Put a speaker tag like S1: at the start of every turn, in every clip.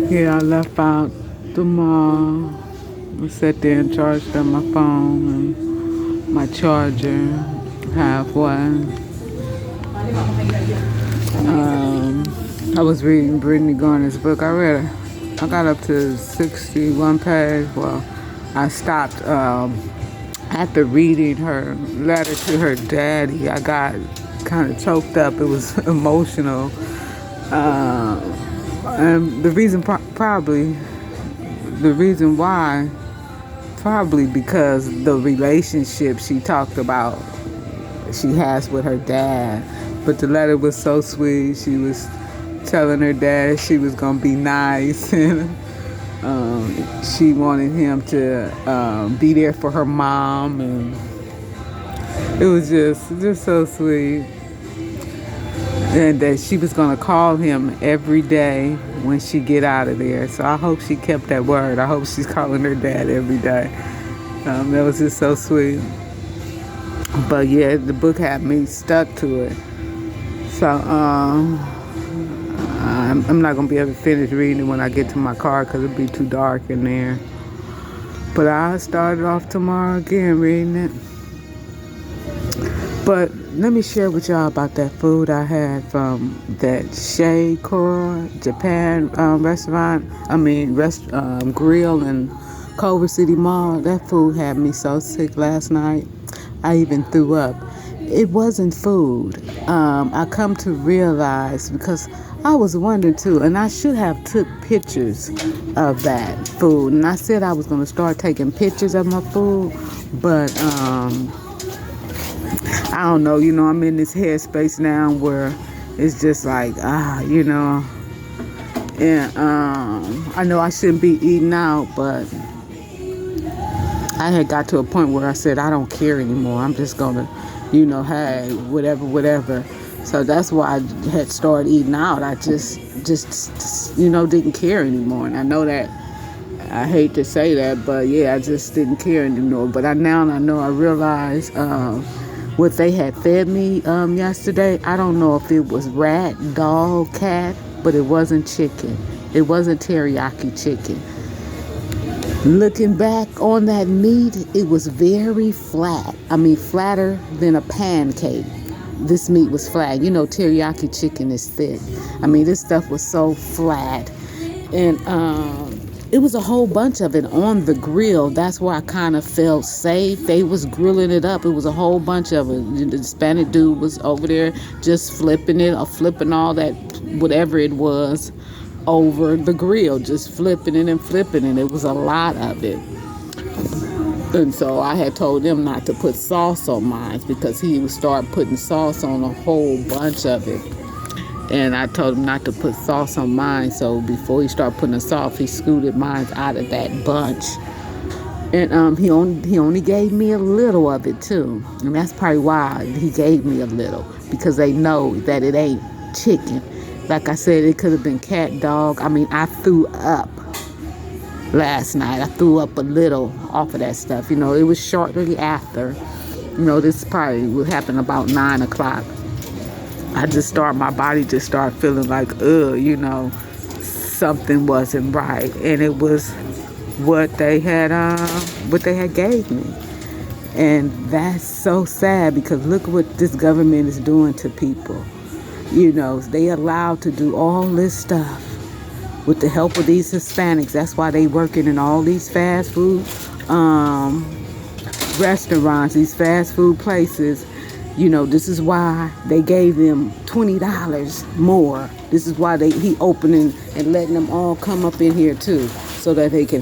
S1: Yeah, I left out the mall. I sat there and charged up my phone and my charger halfway. I was reading Brittany Garner's book. I got up to 61 page. Well, I stopped after reading her letter to her daddy. I got kind of choked up. It was emotional. And the reason, probably, the reason why, probably because the relationship she talked about she has with her dad. But the letter was so sweet. She was telling her dad she was gonna be nice, and she wanted him to be there for her mom, and it was just so sweet. And that she was gonna call him every day when she get out of there. So I hope she kept that word. I hope she's calling her dad every day. That was just so sweet. But yeah, the book had me stuck to it. So I'm not gonna be able to finish reading it when I get to my car because it'll be too dark in there. But I'll start it off tomorrow again reading it. But let me share with y'all about that food I had from that Sheikura Japan grill in Culver City Mall. That food had me so sick last night. I even threw up. It wasn't food. I come to realize, because I was wondering too, and I should have took pictures of that food. And I said I was going to start taking pictures of my food, but I don't know. I'm in this headspace now where it's just like, and I know I shouldn't be eating out, but I had got to a point where I said I don't care anymore. I'm just gonna, hey, whatever. So that's why I had started eating out. I just didn't care anymore. And I know that I hate to say that, but yeah, I just didn't care anymore. But I realize what they had fed me yesterday. I don't know if it was rat, dog, cat, but it wasn't chicken. It wasn't teriyaki chicken. Looking back on that meat, it was very flat. Flatter than a pancake. This meat was flat. Teriyaki chicken is thick. This stuff was so flat. And it was a whole bunch of it on the grill. That's why I kind of felt safe. They was grilling it up. It was a whole bunch of it. The Hispanic dude was over there just flipping it or flipping all that, whatever it was, over the grill, just flipping it and flipping it. It was a lot of it. And so I had told them not to put sauce on mine because he would start putting sauce on a whole bunch of it. And I told him not to put sauce on mine. So before he started putting the sauce, he scooted mine out of that bunch. And he only gave me a little of it too. And that's probably why he gave me a little, because they know that it ain't chicken. Like I said, it could have been cat, dog. I threw up last night. I threw up a little off of that stuff. It was shortly after. This probably would happen about 9 o'clock. My body just started feeling like, something wasn't right. And it was what they had gave me. And that's so sad, because look what this government is doing to people. They allowed to do all this stuff with the help of these Hispanics. That's why they working in all these fast food restaurants, these fast food places. This is why they gave them $20 more. This is why he opening and letting them all come up in here too, so that he can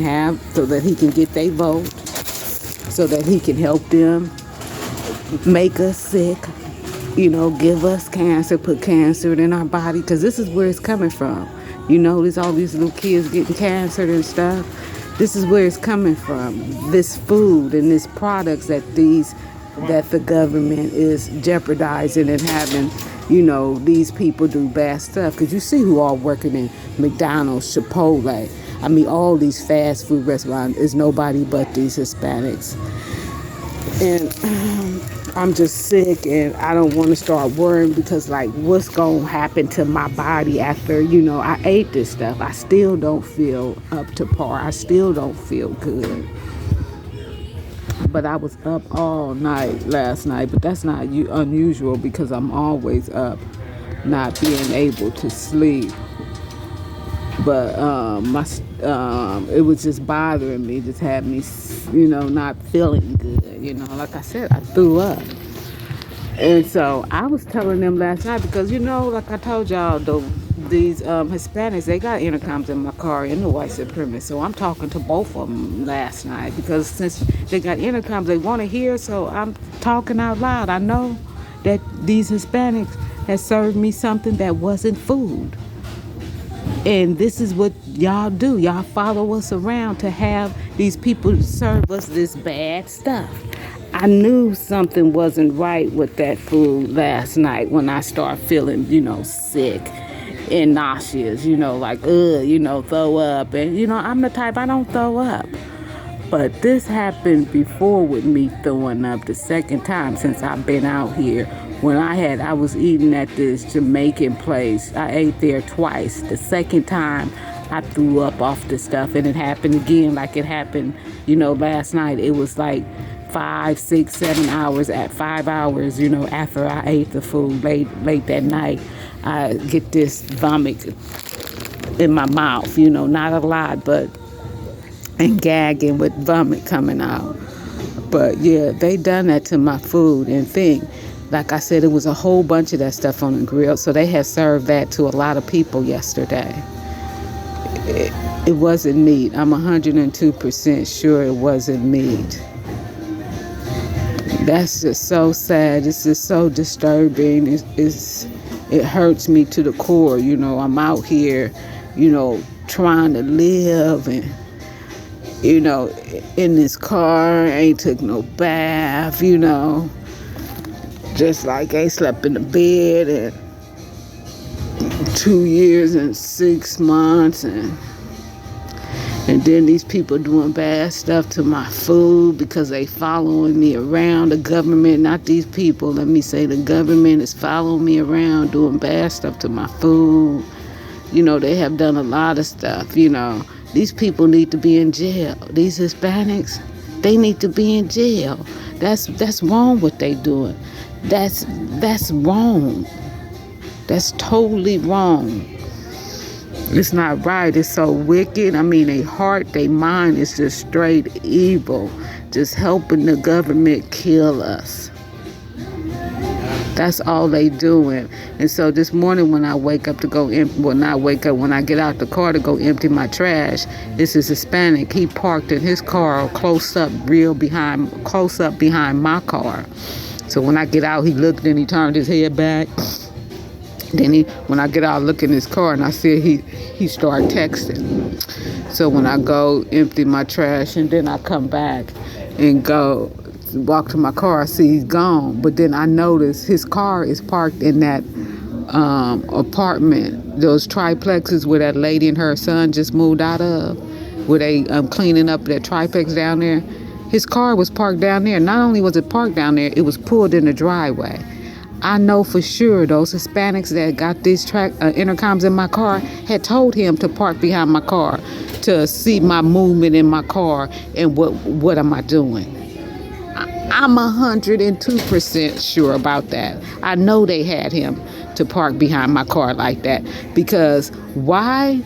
S1: get their vote, so that he can help them make us sick. Give us cancer, put cancer in our body, because this is where it's coming from. There's all these little kids getting cancer and stuff. This is where it's coming from. This food and these products that the government is jeopardizing and having, these people do bad stuff. Because you see who all working in McDonald's, Chipotle. All these fast food restaurants is nobody but these Hispanics. And I'm just sick and I don't want to start worrying because like what's going to happen to my body after, I ate this stuff. I still don't feel up to par. I still don't feel good. But I was up all night last night, but that's not unusual because I'm always up, not being able to sleep. But it was just bothering me, just had me, not feeling good. Like I said, I threw up. And so I was telling them last night because, like I told y'all, these Hispanics, they got intercoms in my car in the white supremacists. So I'm talking to both of them last night because since they got intercoms, they want to hear. So I'm talking out loud. I know that these Hispanics had served me something that wasn't food. And this is what y'all do. Y'all follow us around to have these people serve us this bad stuff. I knew something wasn't right with that food last night when I started feeling, sick and nauseous, like, throw up. And, I'm the type, I don't throw up. But this happened before with me throwing up the second time since I've been out here. When I was eating at this Jamaican place, I ate there twice. The second time I threw up off the stuff and it happened again like it happened, last night. It was like 5, 6, 7 hours at 5 hours, after I ate the food late that night. I get this vomit in my mouth, not a lot, but and gagging with vomit coming out. But yeah, they done that to my food and thing. Like I said, it was a whole bunch of that stuff on the grill. So they had served that to a lot of people yesterday. It wasn't meat. I'm 102% sure it wasn't meat. That's just so sad. It's just so disturbing. It hurts me to the core. I'm out here, trying to live and, in this car. I ain't took no bath, just like I slept in the bed and 2 years and 6 months and then these people doing bad stuff to my food because they following me around. The government, not these people, let me say the government is following me around doing bad stuff to my food. They have done a lot of stuff, These people need to be in jail. These Hispanics, they need to be in jail. That's wrong what they doing. That's wrong. That's totally wrong. It's not right. It's so wicked. I mean, their heart, their mind is just straight evil. Just helping the government kill us. That's all they doing. And so this morning when I wake up to go when I get out the car to go empty my trash, this is Hispanic. He parked in his car close up behind my car. So when I get out, he looked and he turned his head back. Then when I get out, look in his car and I see he started texting. So when I go empty my trash and then I come back and go walk to my car, I see he's gone. But then I notice his car is parked in that apartment, those triplexes where that lady and her son just moved out of, where they cleaning up that triplex down there. His car was parked down there. Not only was it parked down there, it was pulled in the driveway. I know for sure those Hispanics that got these intercoms in my car had told him to park behind my car to see my movement in my car and what am I doing. I'm 102% sure about that. I know they had him to park behind my car like that because why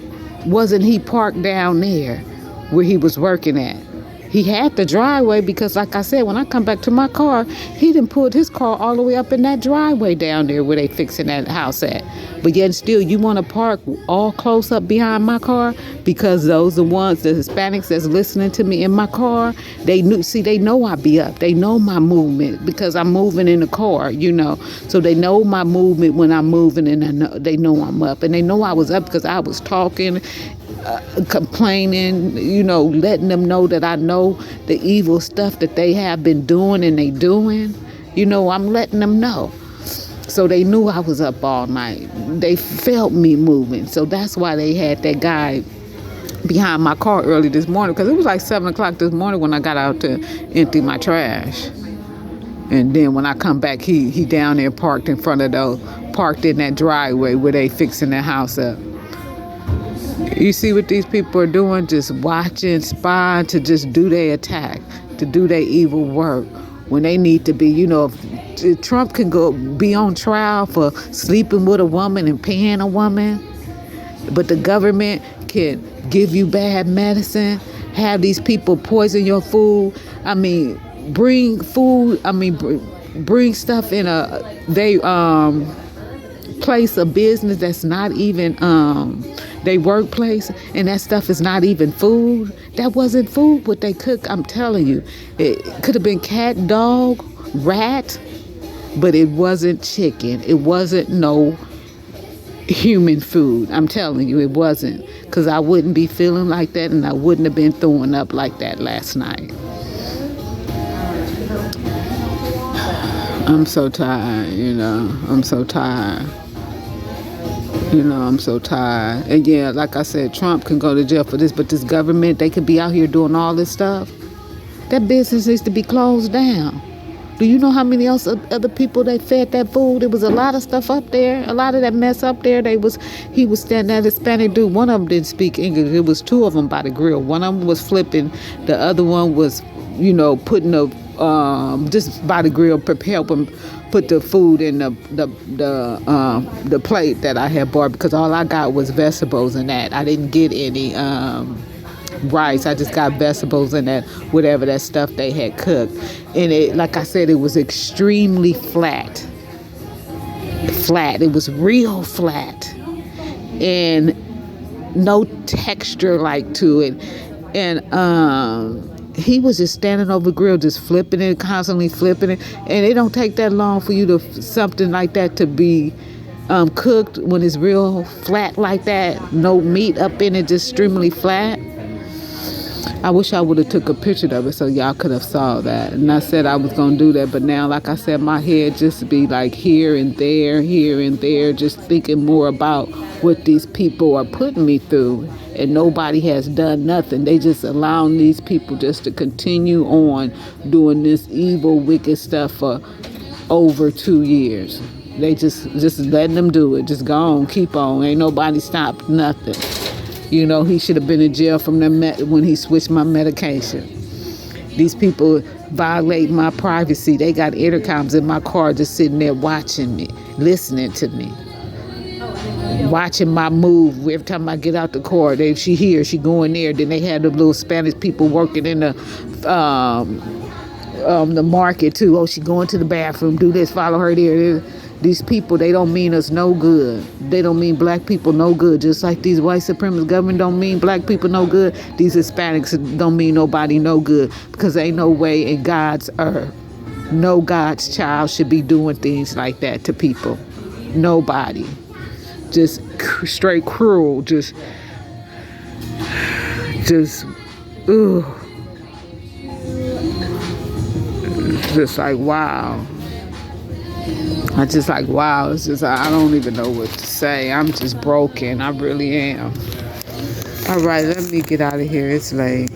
S1: wasn't he parked down there where he was working at? He had the driveway because, like I said, when I come back to my car, he done pulled his car all the way up in that driveway down there where they fixing that house at. But yet still, you want to park all close up behind my car because those are the ones, the Hispanics that's listening to me in my car, they know I be up. They know my movement because I'm moving in the car, So they know my movement when I'm moving and they know I'm up. And they know I was up because I was talking, complaining, letting them know that I know the evil stuff that they have been doing and they doing. I'm letting them know. So they knew I was up all night. They felt me moving. So that's why they had that guy behind my car early this morning because it was like 7 o'clock this morning when I got out to empty my trash. And then when I come back, he down there parked in front of parked in that driveway where they fixing their house up. You see what these people are doing? Just watching, spying to just do their attack, to do their evil work. When they need to be, if Trump can go be on trial for sleeping with a woman and paying a woman, but the government can give you bad medicine, have these people poison your food. I mean, bring food. I mean, bring stuff in they place of business that's not even they workplace, and that stuff is not even food. That wasn't food what they cook. I'm telling you, it could have been cat, dog, rat, but it wasn't chicken. It wasn't no human food. I'm telling you, it wasn't, because I wouldn't be feeling like that, and I wouldn't have been throwing up like that last night. I'm so tired, I'm so tired. I'm so tired. And yeah, like I said, Trump can go to jail for this, but this government, they could be out here doing all this stuff. That business needs to be closed down. Do you know how many other people they fed that food? There was a lot of stuff up there, a lot of that mess up there. He was standing, that Hispanic dude. One of them didn't speak English. It was two of them by the grill. One of them was flipping. The other one was, putting just by the grill, helping put the food in the plate that I had bought, because all I got was vegetables in that. I didn't get any rice. I just got vegetables in that, whatever that stuff they had cooked. And it, like I said, it was extremely flat. It was real flat, and no texture like to it. And he was just standing over the grill, just flipping it, constantly flipping it. And it don't take that long for you to something like that to be cooked when it's real flat like that. No meat up in it, just extremely flat. I wish I would have took a picture of it so y'all could have saw that. And I said I was going to do that, but now, like I said, my head just be like here and there, just thinking more about what these people are putting me through. And nobody has done nothing. They just allowing these people just to continue on doing this evil, wicked stuff for over 2 years. They just letting them do it. Just go on, keep on. Ain't nobody stopped nothing. He should have been in jail from when he switched my medication. These people violate my privacy. They got intercoms in my car just sitting there watching me, listening to me, watching my move. Every time I get out the car, she going there. Then they had the little Spanish people working in the market too. Oh, she going to the bathroom, do this, follow her there. These people, they don't mean us no good. They don't mean black people no good. Just like these white supremacist government don't mean black people no good, these Hispanics don't mean nobody no good, because ain't no way in God's earth, no God's child should be doing things like that to people. Nobody. Just straight cruel. Just, ugh. Just like, wow. I just like, wow. It's just, I don't even know what to say. I'm just broken. I really am. All right, let me get out of here. It's late.